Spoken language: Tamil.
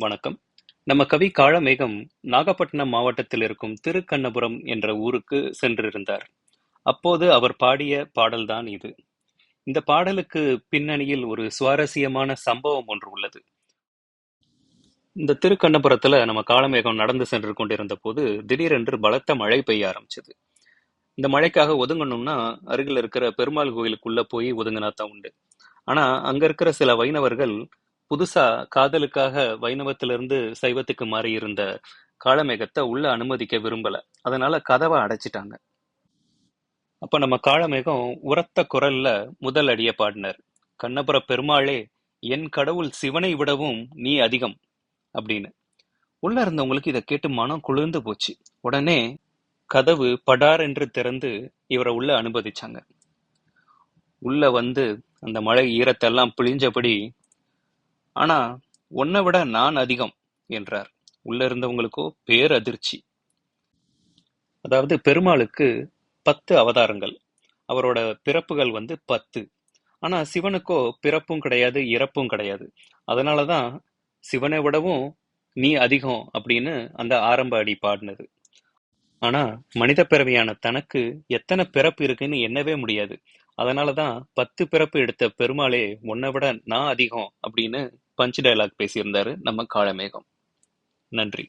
வணக்கம். நம்ம கவி காளமேகம் நாகப்பட்டினம் மாவட்டத்தில் இருக்கும் திருக்கண்ணபுரம் என்ற ஊருக்கு சென்றிருந்தார். அப்போது அவர் பாடிய பாடல்தான் இது. இந்த பாடலுக்கு பின்னணியில் ஒரு சுவாரஸ்யமான சம்பவம் ஒன்று உள்ளது. இந்த திருக்கண்ணபுரத்துல நம்ம காளமேகம் நடந்து சென்று கொண்டிருந்த போது திடீரென்று பலத்த மழை பெய்ய ஆரம்பிச்சது. இந்த மழைக்காக ஒதுங்கணும்னா அருகில் இருக்கிற பெருமாள் கோயிலுக்குள்ள போய் ஒதுங்கினா தான் உண்டு. ஆனா அங்க இருக்கிற சில வைணவர்கள் புதுசா காதலுக்காக வைணவத்திலிருந்து சைவத்துக்கு மாறி இருந்த காளமேகத்தை உள்ள அனுமதிக்க விரும்பல. அதனால கதவை அடைச்சிட்டாங்க. அப்ப நம்ம காளமேகம் உரத்த குரல்ல முதல் அடிய பாடினார். கண்ணபுர பெருமாளே, என் கடவுள் சிவனை விடவும் நீ அதிகம் அப்படின்னு. உள்ள இருந்தவங்களுக்கு இதை கேட்டு மனம் குளிர்ந்து போச்சு. உடனே கதவு படார் என்று திறந்து இவரை உள்ள அனுமதிச்சாங்க. உள்ள வந்து அந்த மழை ஈரத்தெல்லாம் பிழிஞ்சபடி, ஆனா உன்னை விட நான் அதிகம் என்றார். உள்ள இருந்தவங்களுக்கோ பேரதிர்ச்சி. அதாவது பெருமாளுக்கு 10 அவதாரங்கள், அவரோட பிறப்புகள் 10. ஆனா சிவனுக்கோ பிறப்பும் கிடையாது, இறப்பும் கிடையாது. அதனாலதான் சிவனை விடவும் நீ அதிகம் அப்படின்னு அந்த ஆரம்ப அடி பாடினது. ஆனா மனித பிறவியான தனக்கு எத்தனை பிறப்பு இருக்குன்னு எண்ணவே முடியாது. அதனாலதான் 10 பிறப்பு எடுத்த பெருமாளே, உன்னை விட நான் அதிகம் அப்படின்னு பஞ்ச் டயலாக் பேசியிருந்தாரு நம்ம காளமேகம். நன்றி.